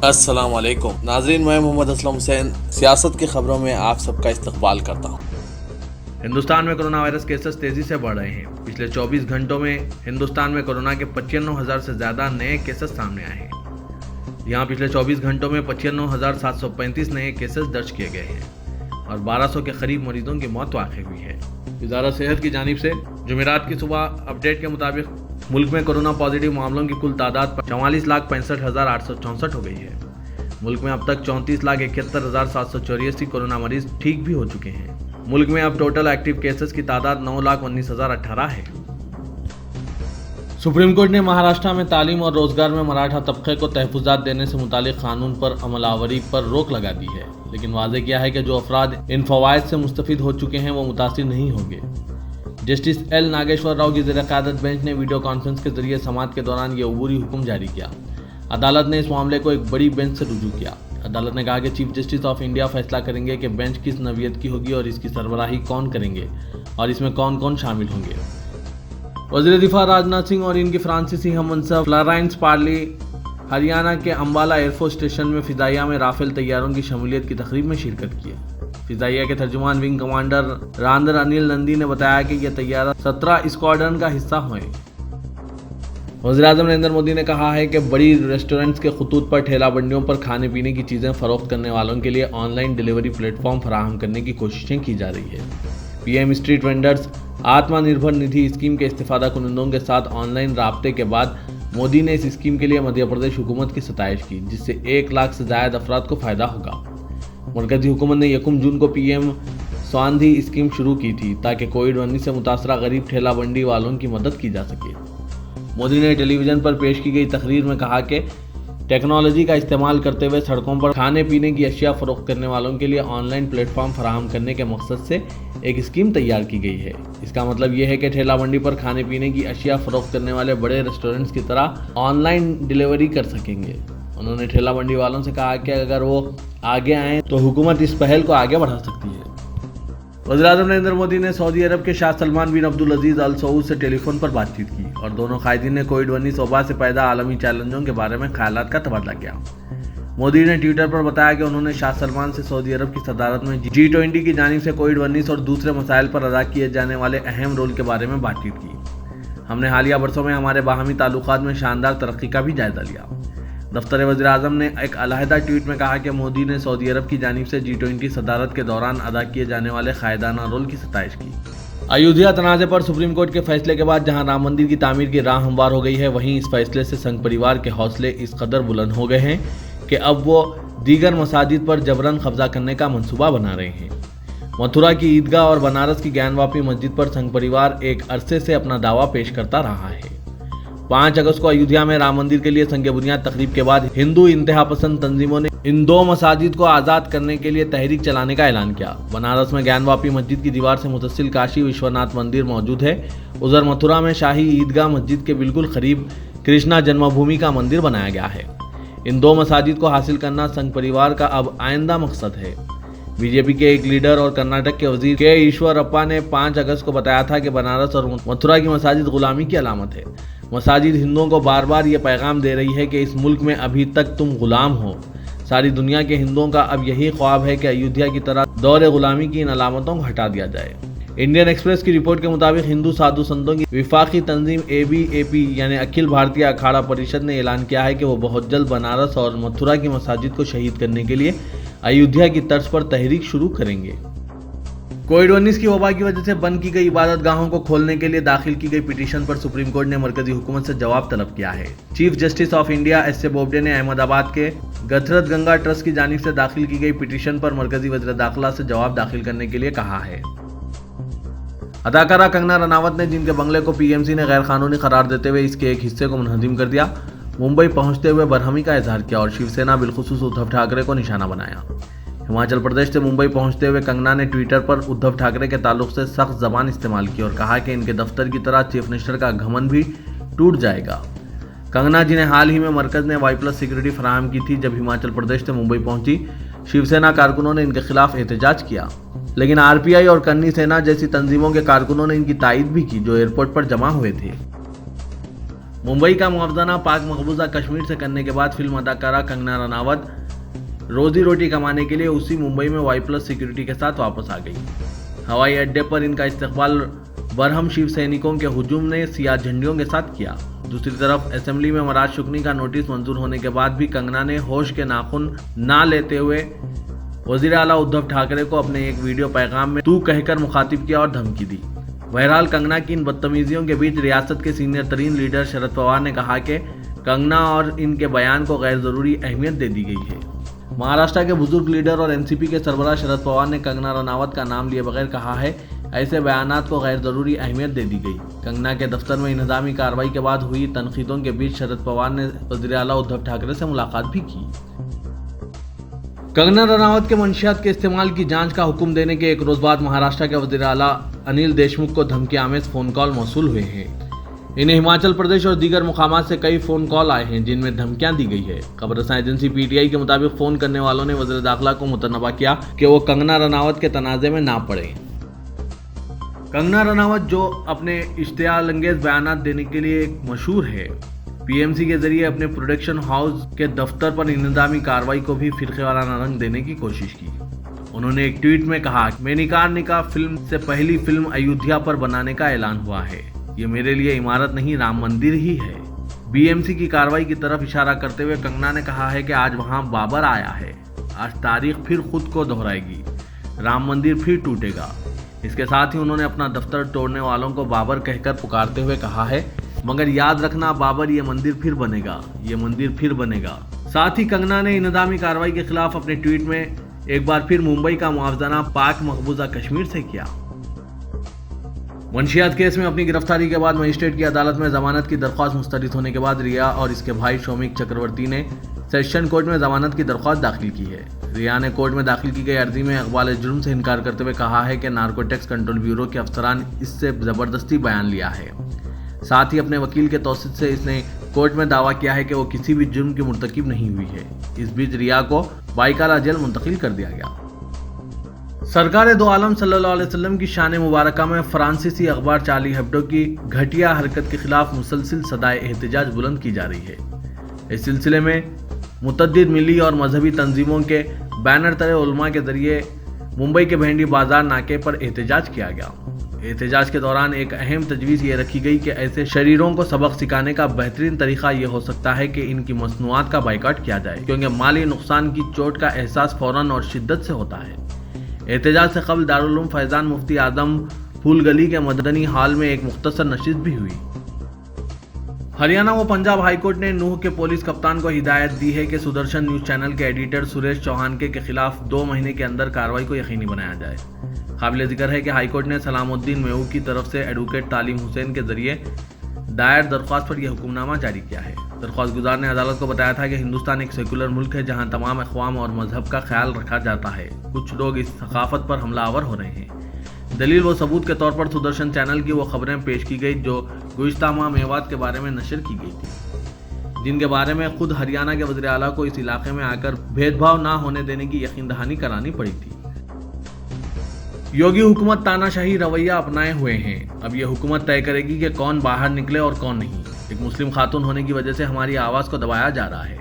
अस्सलाम वालेकुम नाजरीन, मैं मोहम्मद असलम हुसैन सियासत की खबरों में आप सबका इस्तकबाल करता हूँ। हिंदुस्तान में कोरोना वायरस केसेस तेजी से बढ़ रहे हैं। पिछले 24 घंटों में हिंदुस्तान में कोरोना के 95,000 से ज़्यादा नए केसेस सामने आए हैं। यहाँ पिछले 24 घंटों में 95,735 नए केसेस दर्ज किए गए हैं और 1200 के करीब मरीजों की मौत वाक़ई हुई है। वज़ारत सेहत की जानिब से जुमेरात की सुबह अपडेट के मुताबिक मुल्क में कोरोना पॉजिटिव मामलों की कुल तादाद 44,65,864 हो गई है। मुल्क में अब तक 34,71,784 कोरोना मरीज ठीक भी हो चुके हैं। मुल्क में अब टोटल एक्टिव केसेस की तादाद 9,19,018 है। सुप्रीम कोर्ट ने महाराष्ट्र में तालीम और रोजगार में मराठा तबके को तहफुजात देने से मुतालिक कानून पर अमलावरी पर रोक लगा दी है, लेकिन वाज़ेह किया है कि जो अफराद इन फवाइद से मुस्तफिद हो चुके हैं वो मुतासिर नहीं होंगे। जस्टिस एल नागेश्वर राव की ज़ेर-ए-क़यादत बेंच ने वीडियो कॉन्फ्रेंस के जरिए समाअत के दौरान ये अबूरी हुक्म जारी किया। अदालत ने इस मामले को एक बड़ी बेंच से रुजू किया। अदालत ने कहा कि चीफ जस्टिस ऑफ इंडिया फैसला करेंगे कि बेंच किस नौइयत की होगी और इसकी सरबराही कौन करेंगे और इसमें कौन कौन शामिल होंगे। वज़ीर दिफा राजनाथ सिंह और इनकी फ्रांसीसी हममनसब फ्लोरेंस पार्ली हरियाणा के अम्बाला एयरफोर्स स्टेशन में फ़िज़ाइया में राफेल तैयारों की शमूलियत की तकरीब में शिरकत की। फ़िज़ाइया के तर्जुमान विंग कमांडर रांदर अनिल नंदी ने बताया कि यह तैयारा 17 स्क्वाड्रन का हिस्सा हुए। वज़ीर-ए-आज़म नरेंद्र मोदी ने कहा है कि बड़ी रेस्टोरेंट्स के खतूत पर ठेला बंडियों पर खाने पीने की चीज़ें फ़रोख्त करने वालों के लिए ऑनलाइन डिलीवरी प्लेटफॉर्म फराहम करने की कोशिशें की जा रही है। PM street vendors Atmanirbhar Nidhi scheme के इस्तिफादा कुनंदों के साथ ऑनलाइन राब्ते के बाद मोदी ने इस स्कीम के लिए मध्य प्रदेश हुकूमत की सताइश की, जिससे 1 लाख से ज़ायद अफराद को फ़ायदा होगा। मरकज़ी हुकूमत ने 1 जून को पीएम स्वानिधि स्कीम शुरू की थी ताकि कोविड-19 से मुतासरा गरीब ठेला बंडी वालों की मदद की जा सके। मोदी ने टेलीविज़न पर पेश की गई तकरीर में कहा कि टेक्नोलॉजी का इस्तेमाल करते हुए सड़कों पर खाने पीने की अशिया फ़रोख्त करने वालों के लिए ऑनलाइन प्लेटफॉर्म फराहम करने के मकसद से एक स्कीम तैयार की गई है। इसका मतलब ये है कि ठेला मंडी पर खाने पीने की अशिया फ़रोख्त करने वाले बड़े रेस्टोरेंट्स की तरह ऑनलाइन डिलीवरी कर सकेंगे। उन्होंने ठेला मंडी वालों से कहा कि अगर वो आगे आएँ तो हुकूमत इस पहल को आगे बढ़ा सकती है। वज़ीर-ए-आज़म नरेंद्र मोदी ने सऊदी अरब के शाह सलमान बिन अब्दुल अजीज़ अल सऊद से टेलीफोन पर बातचीत की और दोनों कायदीन ने कोविड-19 वबा से पैदा आलमी चैलेंजों के बारे में ख्यालात का तबादला किया। मोदी ने ट्विटर पर बताया कि उन्होंने शाह सलमान से सऊदी अरब की सदारत में G20 की जानिब से कोविड-19 और दूसरे मसाइल पर अदा किए जाने वाले अहम रोल के बारे में बातचीत की। हमने हालिया बरसों में हमारे बाहमी ताल्लुकात में शानदार तरक्की का भी जायजा लिया। दफ्तर वज़ीर-ए-आज़म ने एक अलहदा ट्वीट में कहा कि मोदी ने सऊदी अरब की जानिब से G20 सदारत के दौरान अदा किए जाने वाले कायदाना रोल की सताइश की। अयोध्या तनाज़े पर सुप्रीम कोर्ट के फैसले के बाद जहां राम मंदिर की तामीर की राह हमवार हो गई है, वहीं इस फैसले से संघ परिवार के हौसले इस कदर बुलंद हो गए हैं कि अब वो दीगर मसाजिद पर जबरन कब्जा करने का मंसूबा बना रहे हैं। मथुरा की ईदगाह और बनारस की ज्ञानवापी मस्जिद पर संघ परिवार एक अरसे से अपना दावा पेश करता रहा है। 5 अगस्त को अयोध्या में राम मंदिर के लिए संग बुनियाद तकरीब के बाद हिंदू इंतहा पसंद तंजीमों ने इन 2 मसाजिद को आज़ाद करने के लिए तहरीक चलाने का ऐलान किया। बनारस में ज्ञानवापी मस्जिद की दीवार से मुतसिल काशी विश्वनाथ मंदिर मौजूद है। उधर मथुरा में शाही ईदगाह मस्जिद के बिल्कुल करीब कृष्णा जन्मभूमि का मंदिर बनाया गया है। इन 2 मसाजिद को हासिल करना संघ परिवार का अब आइंदा मकसद है। बीजेपी के एक लीडर और कर्नाटक के वजीर के ईश्वरप्पा ने 5 अगस्त को बताया था कि बनारस और मथुरा की मसाजिद गुलामी की अलामत है। मसाजिद हिंदुओं को बार बार ये पैगाम दे रही है कि इस मुल्क में अभी तक तुम गुलाम हो। सारी दुनिया के हिंदुओं का अब यही ख्वाब है कि अयोध्या की तरह दौर गुलामी की इन अलामतों को हटा दिया जाए। इंडियन एक्सप्रेस की रिपोर्ट के मुताबिक हिंदू साधु संतों की विफाकी तंजीम ABAP यानी अखिल भारतीय अखाड़ा परिषद ने ऐलान किया है कि वो बहुत जल्द बनारस और मथुरा की मसाजिद को शहीद करने के लिए अयोध्या की तर्ज पर तहरीक शुरू करेंगे। कोविड-19 की वबा की वजह से बंद की गई इबादत गाहों को खोलने के लिए दाखिल की गई पिटीशन पर सुप्रीम कोर्ट ने मरकजी हुकूमत से जवाब तलब किया है। Chief justice of India S.A. Bobde ने अहमदाबाद के गथरत गंगा ट्रस्ट की जानिब से दाखिल की गई पिटीशन पर मरकजी वज़ीर दाखिला से जवाब दाखिल करने के लिए कहा है। अदाकारा कंगना रनावत ने जिनके बंगले को PMC ने गैर कानूनी करार देते हुए इसके एक हिस्से को मुनहदिम कर दिया, मुंबई पहुंचते हुए बरहमी का इजहार किया और शिवसेना बिलखुसूस उद्धव ठाकरे को निशाना बनाया। हिमाचल प्रदेश से मुंबई पहुंचते हुए कंगना ने ट्विटर पर उद्धव ठाकरे के ताल्लुक से सख्त जबान इस्तेमाल की और कहा कि इनके दफ्तर की तरह चीफ मिनिस्टर का घमंड भी टूट जाएगा। कंगना, जिन्हें हाल ही में मरकज ने Y+ सिक्योरिटी फराहम की थी, जब हिमाचल प्रदेश से मुंबई पहुंची, शिवसेना कारकुनों ने इनके खिलाफ एहतजाज किया, लेकिन RPI और कन्नी सेना जैसी तंजीमों के कारकुनों ने इनकी तायद भी की, जो एयरपोर्ट पर जमा हुए थे। मुंबई का मुआवजाना पाक मकबूजा कश्मीर से करने के बाद फिल्म अदाकारा कंगना रनावत रोजी रोटी कमाने के लिए उसी मुंबई में Y+ सिक्योरिटी के साथ वापस आ गई। हवाई अड्डे पर इनका इस्तकबाल बरहम शिव सैनिकों के हुजूम ने सियाह झंडियों के साथ किया। दूसरी तरफ असेंबली में मराज शुक्नी का नोटिस मंजूर होने के बाद भी कंगना ने होश के नाखून ना लेते हुए वजीर आला उद्धव ठाकरे को अपने एक वीडियो पैगाम में तू कहकर मुखातिब किया और धमकी दी। बहरहाल कंगना की इन बदतमीजियों के बीच रियासत के सीनियर तरीन लीडर शरद पवार ने कहा कि कंगना और इनके बयान को गैर जरूरी अहमियत दे दी गई है। महाराष्ट्र के बुजुर्ग लीडर और एनसीपी के सरबराह शरद पवार ने कंगना रनावत का नाम लिए बगैर कहा है ऐसे बयानात को गैर जरूरी अहमियत दे दी गई। कंगना के दफ्तर में इंतजामी कार्रवाई के बाद हुई तनकीदों के बीच शरद पवार ने वज़ीर आला उद्धव ठाकरे से मुलाकात भी की। कंगना रनावत के मंशियात के इस्तेमाल की जांच का हुक्म देने के एक रोज बाद महाराष्ट्र के वज़ीर आला अनिल देशमुख को धमकी आमेज फोन कॉल मौसूल हुए हैं। इन्हें हिमाचल प्रदेश और दीगर मुकामात से कई फोन कॉल आए हैं जिनमें धमकियां दी गई है। खबरसां एजेंसी पीटीआई के मुताबिक फोन करने वालों ने वज़ीर दाखिला को मुतनबा किया कि वो कंगना रनावत के तनाज़े में ना पड़े। कंगना रनावत जो अपने इश्तियाल अंगेज बयानात देने के लिए एक मशहूर है, पीएमसी के जरिए अपने प्रोडक्शन हाउस के दफ्तर पर इंतजामी कार्रवाई को भी फिरके वाला रंग देने की कोशिश की। उन्होंने एक ट्वीट में कहा, मेनिकार निका फिल्म से पहली फिल्म अयोध्या पर बनाने का ऐलान हुआ है। ये मेरे लिए इमारत नहीं राम मंदिर ही है। बीएमसी की कार्रवाई की तरफ इशारा करते हुए कंगना ने कहा है कि आज वहां बाबर आया है, आज तारीख फिर खुद को दोहराएगी, राम मंदिर फिर टूटेगा। इसके साथ ही उन्होंने अपना दफ्तर तोड़ने वालों को बाबर कहकर पुकारते हुए कहा है, मगर याद रखना बाबर ये मंदिर फिर बनेगा, ये मंदिर फिर बनेगा। साथ ही कंगना ने इंतजामी कार्रवाई के खिलाफ अपने ट्वीट में एक बार फिर मुंबई का मुआवजाना पाक मकबूजा कश्मीर से किया। मंशियात केस में अपनी गिरफ्तारी के बाद मजिस्ट्रेट की अदालत में जमानत की दरख्वास्त मुस्तरद होने के बाद रिया और इसके भाई शौमिक चक्रवर्ती ने सेशन कोर्ट में जमानत की दरख्वास्त दाखिल की है। रिया ने कोर्ट में दाखिल की गई अर्जी में इकबाल जुर्म से इनकार करते हुए कहा है कि नार्कोटिक्स कंट्रोल ब्यूरो के अफसरान इससे जबरदस्ती बयान लिया है। साथ ही अपने वकील के तौसीद से इसने कोर्ट में दावा किया है कि वो किसी भी जुर्म की मुर्तकिब नहीं हुई है। इस बीच रिया को बाइकाला जेल मुंतकिल कर दिया गया। सरकार दो आलम सल्लल्लाहु अलैहि वसल्लम की शान मुबारका में फ्रांसीसी अखबार चार्ली हेब्डो की घटिया हरकत के खिलाफ मुसलसिल सदाए एहतजाज बुलंद की जा रही है। इस सिलसिले में मुतअद्दिद मिली और मजहबी तंजीमों के बैनर तले उलमा के जरिए मुंबई के भेंडी बाजार नाके पर एहतजाज किया गया। एहतजाज के दौरान एक अहम तजवीज़ ये रखी गई कि ऐसे शरीरों को सबक सिखाने का बेहतरीन तरीका ये हो सकता है कि इनकी मसनूआत का बाइकाट किया जाए, क्योंकि माली नुकसान की चोट का एहसास फौरन और शिद्दत से होता है। एहतजाज से कबल दारुल उलूम फैज़ान मुफ्ती आजम फूल गली के मदनी हॉल में एक मुख्तसर नशिस्त भी हुई। हरियाणा व पंजाब हाईकोर्ट ने नूह के पुलिस कप्तान को हिदायत दी है कि सुदर्शन न्यूज चैनल के एडिटर सुरेश चौहान के खिलाफ 2 महीने के अंदर कार्रवाई को यकीनी बनाया जाए। काबिल जिक्र है कि हाईकोर्ट ने सलामुद्दीन मेहू की तरफ से एडवोकेट तालीम हुसैन के जरिए दायर दरख्वास्त पर यह हुक्मनामा जारी किया है। दरख्वास्त गुजार ने अदालत को बताया था कि हिंदुस्तान एक सेकुलर मुल्क है जहां तमाम अक़वाम और मजहब का ख्याल रखा जाता है। कुछ लोग इस सकाफत पर हमलावर हो रहे हैं। दलील व सबूत के तौर पर सुदर्शन चैनल की वो खबरें पेश की गई जो गुज़िश्ता माह मेवात के बारे में नशर की गई थी, जिनके बारे में खुद हरियाणा के वज़ीर आला को इस इलाके में आकर भेदभाव ना होने देने की यकीन दहानी करानी पड़ी थी। योगी हुकूमत तानाशाही रवैया अपनाए हुए हैं। अब यह हुकूमत तय करेगी कि कौन बाहर निकले और कौन नहीं। एक मुस्लिम खातून होने की वजह से हमारी आवाज़ को दबाया जा रहा है।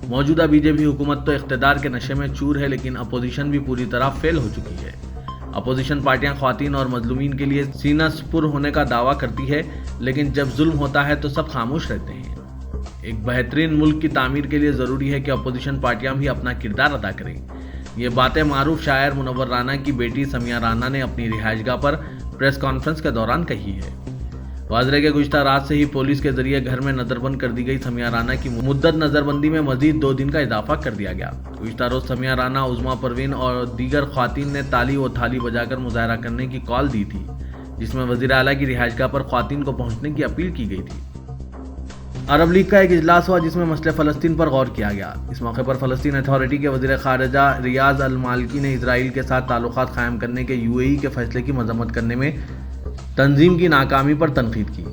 मौजूदा बीजेपी हुकूमत तो इख्तिदार के नशे में चूर है, लेकिन अपोजिशन भी पूरी तरह फेल हो चुकी है। अपोजिशन पार्टियां ख्वातीन और मजलूमीन के लिए सीना सुपुर होने का दावा करती है, लेकिन जब जुल्म होता है तो सब खामोश रहते हैं। एक बेहतरीन मुल्क की तामीर के लिए ज़रूरी है कि अपोजिशन पार्टियां भी अपना किरदार अदा करें। ये बातें मारूफ शायर मुनव्वर राना की बेटी समिया राना ने अपनी रिहाइशगाह पर प्रेस कॉन्फ्रेंस के दौरान कही है। वाज़रे के गुज़िश्ता रात से ही पुलिस के जरिए घर में नज़रबंद कर दी गई समिया राना की मुद्दत नज़रबंदी में मजीद 2 दिन का इजाफा कर दिया गया। गुज़िश्ता रोज़ समिया राना, उज़मा परवीन और दीगर ख्वातीन ने ताली व थाली बजाकर मुजाहरा करने की कॉल दी थी, जिसमें वज़ीर आला की रिहाइशगाह पर ख्वातीन को पहुँचने की अपील की गई थी। अरब लीग का एक इजलास हुआ जिसमें मसले फ़लस्तीन पर गौर किया गया। इस मौके पर फ़लस्तीन अथॉरिटी के वज़ीर ख़ारिजा रियाज़ अल मालिकी ने इजराइल के साथ ताल्लुक़ात क़ायम करने के यूएई के फैसले की मज़म्मत करने में तंजीम की नाकामी पर तनकीद की।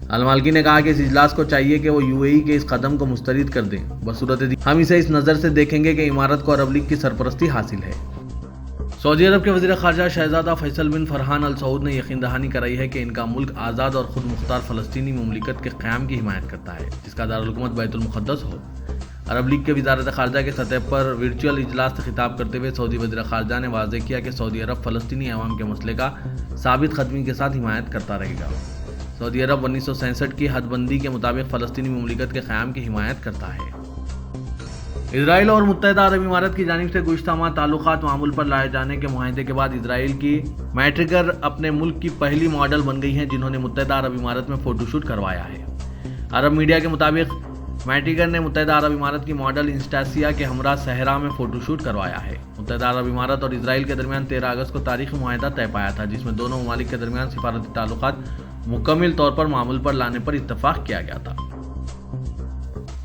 अल मालिकी ने कहा कि इस इजलास को चाहिए कि वो यूएई के इस कदम को मुस्तरद कर दें। बसूरत हम इसे इस नज़र से देखेंगे कि इमारत को अरब लीग की सरपरस्ती हासिल है। سعودی عرب کے وزیر خارجہ شہزادہ فیصل بن فرحان ال سعود نے یقین دہانی کرائی ہے کہ ان کا ملک آزاد اور خود مختار فلسطینی مملکت کے قیام کی حمایت کرتا ہے جس کا دارالحکومت بیت المقدس ہو۔ عرب لیگ کے وزارت خارجہ کے سطح پر ورچوئل اجلاس سے خطاب کرتے ہوئے سعودی وزیر خارجہ نے واضح کیا کہ سعودی عرب فلسطینی عوام کے مسئلے کا ثابت قدمی کے ساتھ حمایت کرتا رہے گا۔ سعودی عرب 1967 کی حد بندی کے مطابق فلسطینی مملکت کے قیام کی حمایت کرتا ہے۔ اسرائیل اور متحدہ عرب امارات کی جانب سے گزشتہ ماہ تعلقات معمول پر لائے جانے کے معاہدے کے بعد اسرائیل کی میٹریگر اپنے ملک کی پہلی ماڈل بن گئی ہیں جنہوں نے متحدہ عرب امارات میں فوٹو شوٹ کروایا ہے۔ عرب میڈیا کے مطابق میٹریگر نے متحدہ عرب امارات کی ماڈل انسٹاسیا کے ہمراہ صحرا میں فوٹو شوٹ کروایا ہے۔ متحدہ عرب امارات اور اسرائیل کے درمیان 13 اگست کو تاریخی معاہدہ طے پایا تھا جس میں دونوں ممالک کے درمیان سفارتی تعلقات مکمل طور پر معمول پر لانے پر اتفاق کیا گیا تھا۔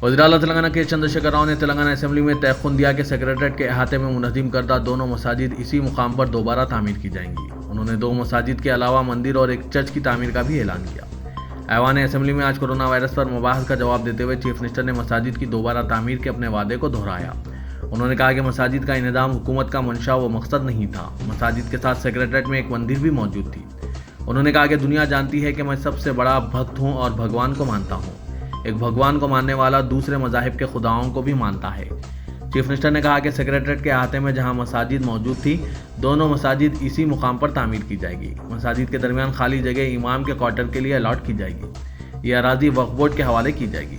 وزیر اعلیٰ تلنگانہ کے چندر شیکھر راؤ نے تلنگانہ اسمبلی میں تیقن دیا کہ سیکریٹریٹ کے احاطے میں منہدم کردہ دونوں مساجد اسی مقام پر دوبارہ تعمیر کی جائیں گی۔ انہوں نے 2 مساجد کے علاوہ مندر اور ایک چرچ کی تعمیر کا بھی اعلان کیا۔ ایوان اسمبلی میں آج کورونا وائرس پر مباحث کا جواب دیتے ہوئے چیف منسٹر نے مساجد کی دوبارہ تعمیر کے اپنے وعدے کو دہرایا۔ انہوں نے کہا کہ مساجد کا انہدام حکومت کا منشا و مقصد نہیں تھا۔ مساجد کے ساتھ سیکریٹریٹ میں ایک مندر بھی موجود تھی۔ انہوں نے کہا کہ دنیا جانتی ہے کہ میں سب سے بڑا بھکت ہوں اور بھگوان کو مانتا ہوں۔ ایک بھگوان کو ماننے والا دوسرے مذاہب کے خداؤں کو بھی مانتا ہے۔ چیف منسٹر نے کہا کہ سیکریٹریٹ کے احاطے میں جہاں مساجد موجود تھی دونوں مساجد اسی مقام پر تعمیر کی جائے گی۔ مساجد کے درمیان خالی جگہ امام کے کوارٹر کے لیے الاٹ کی جائے گی۔ یہ اراضی وقف بورڈ کے حوالے کی جائے گی۔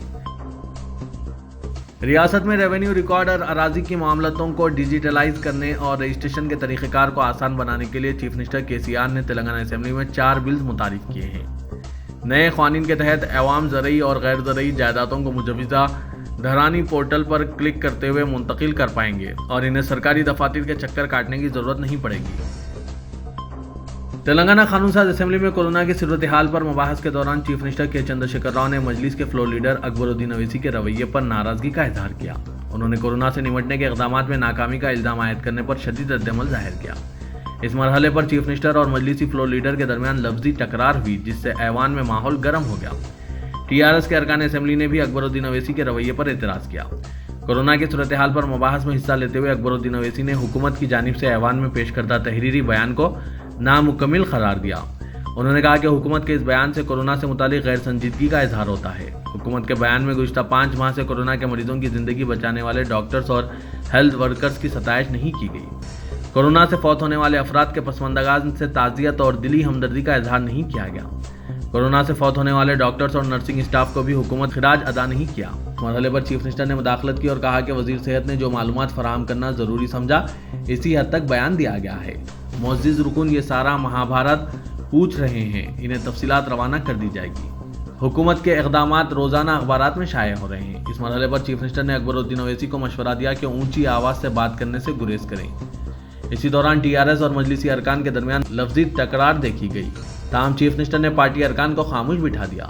ریاست میں ریونیو ریکارڈ اور اراضی کی معاملاتوں کو ڈیجیٹلائز کرنے اور رجسٹریشن کے طریقہ کار کو آسان بنانے کے لیے چیف منسٹر KCR نے تلنگانہ اسمبلی میں 4 بلز متعارف کیے ہیں۔ نئے قوانین کے تحت عوام زرعی اور غیر زرعی جائیدادوں کو مجوزہ دھرانی پورٹل پر کلک کرتے ہوئے منتقل کر پائیں گے اور انہیں سرکاری دفاتر کے چکر کاٹنے کی ضرورت نہیں پڑے گی۔ تلنگانہ قانون ساز اسمبلی میں کورونا کی صورتحال پر مباحث کے دوران چیف منسٹر کے چندر شیکھر راؤ نے مجلس کے فلور لیڈر اکبر الدین اویسی کے رویے پر ناراضگی کا اظہار کیا۔ انہوں نے کورونا سے نمٹنے کے اقدامات میں ناکامی کا الزام عائد کرنے پر شدید رد عمل ظاہر کیا۔ اس مرحلے پر چیف منسٹر اور مجلسی فلور لیڈر کے درمیان لفظی ٹکرار ہوئی جس سے ایوان میں ماحول گرم ہو گیا۔ TRS کے ارکان اسمبلی نے بھی اکبر الدین اویسی کے رویے پر اعتراض کیا۔ کورونا کی صورتحال پر مباحث میں حصہ لیتے ہوئے اکبر الدین اویسی نے حکومت کی جانب سے ایوان میں پیش کردہ تحریری بیان کو نامکمل قرار دیا۔ انہوں نے کہا کہ حکومت کے اس بیان سے کورونا سے متعلق غیر سنجیدگی کا اظہار ہوتا ہے۔ حکومت کے بیان میں گزشتہ 5 ماہ سے کورونا کے مریضوں کی زندگی بچانے والے ڈاکٹرز اور ہیلتھ ورکرز کی ستائش نہیں کی گئی۔ کورونا سے فوت ہونے والے افراد کے پسماندگان سے تعزیت اور دلی ہمدردی کا اظہار نہیں کیا گیا۔ کورونا سے فوت ہونے والے ڈاکٹرز اور نرسنگ اسٹاف کو بھی حکومت خراج ادا نہیں کیا۔ اس مرحلے پر چیف منسٹر نے مداخلت کی اور کہا کہ وزیر صحت نے جو معلومات فراہم کرنا ضروری سمجھا اسی حد تک بیان دیا گیا ہے۔ معزز رکن یہ سارا مہابھارت پوچھ رہے ہیں، انہیں تفصیلات روانہ کر دی جائے گی۔ حکومت کے اقدامات روزانہ اخبارات میں شائع ہو رہے ہیں۔ اس مرحلے پر چیف منسٹر نے اکبر الدین اویسی کو مشورہ دیا کہ اونچی آواز سے بات کرنے سے گریز کریں۔ اسی دوران TRS اور مجلسی ارکان کے درمیان لفظی تکرار دیکھی گئی، تاہم چیف منسٹر نے پارٹی ارکان کو خاموش بٹھا دیا۔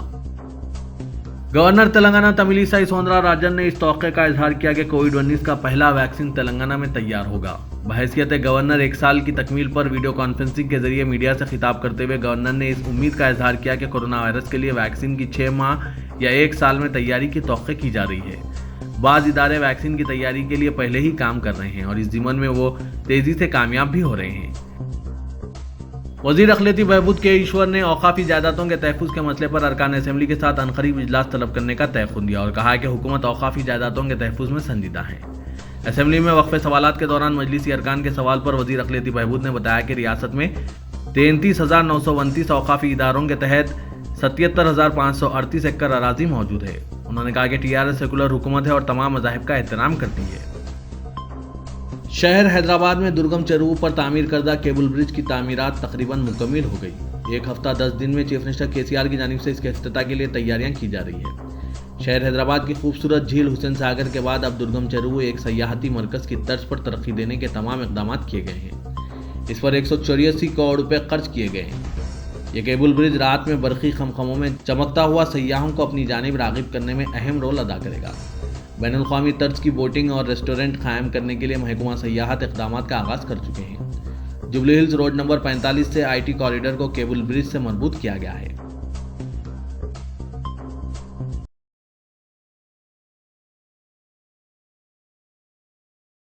گورنر تلنگانہ تمیلیسائی سوندرا راجن نے اس توقع کا اظہار کیا کہ کووڈ-19 کا پہلا ویکسین تلنگانہ میں تیار ہوگا۔ بحیثیت گورنر 1 سال کی تکمیل پر ویڈیو کانفرنسنگ کے ذریعے میڈیا سے خطاب کرتے ہوئے گورنر نے اس امید کا اظہار کیا کہ کورونا وائرس کے لیے ویکسین کی 6 ماہ یا 1 سال میں تیاری کی توقع کی جا رہی ہے۔ بعض ادارے ویکسین کی تیاری کے لیے پہلے ہی کام کر رہے ہیں اور اس ضمن میں وہ تیزی سے کامیاب بھی ہو رہے ہیں۔ وزیر اقلیتی بہبود کے ایشور نے اوقافی جائیدادوں کے تحفظ کے مسئلے پر ارکان اسمبلی کے ساتھ عنقریب اجلاس طلب کرنے کا تیقن دیا اور کہا کہ حکومت اوقافی جائیدادوں کے تحفظ میں سنجیدہ ہے۔ اسمبلی میں وقفے سوالات کے دوران مجلسی ارکان کے سوال پر وزیر اقلیتی بہبود نے بتایا کہ ریاست میں 33,929 اوقافی اداروں کے تحت 77,538 ایکڑ اراضی موجود ہے۔ انہوں نے کہا کہ TRS سیکولر حکومت ہے اور تمام مذاہب کا احترام کرتی ہے۔ شہر حیدرآباد میں درگم چرو پر تعمیر کردہ کیبل برج کی تعمیرات تقریباً مکمل ہو گئی۔ 1 ہفتہ 10 دن میں چیف منسٹر KCR کی جانب سے اس کے افتتاح کے لیے تیاریاں کی جا رہی ہیں۔ شہر حیدرآباد کی خوبصورت جھیل حسین ساگر کے بعد اب درگم چرو ایک سیاحتی مرکز کی طرز پر ترقی دینے کے تمام اقدامات کیے گئے ہیں۔ اس پر 184 کروڑ روپے خرچ کیے گئے ہیں۔ یہ کیبل برج رات میں برقی خمخموں میں چمکتا ہوا سیاحوں کو اپنی جانب راغب کرنے میں اہم رول ادا کرے گا۔ بین الاقوامی طرز کی بوٹنگ اور ریسٹورنٹ قائم کرنے کے لیے محکمہ سیاحت اقدامات کا آغاز کر چکے ہیں۔ جوبلی ہلز روڈ نمبر 45 سے IT کوریڈور کو کیبل برج سے مربوط کیا گیا ہے۔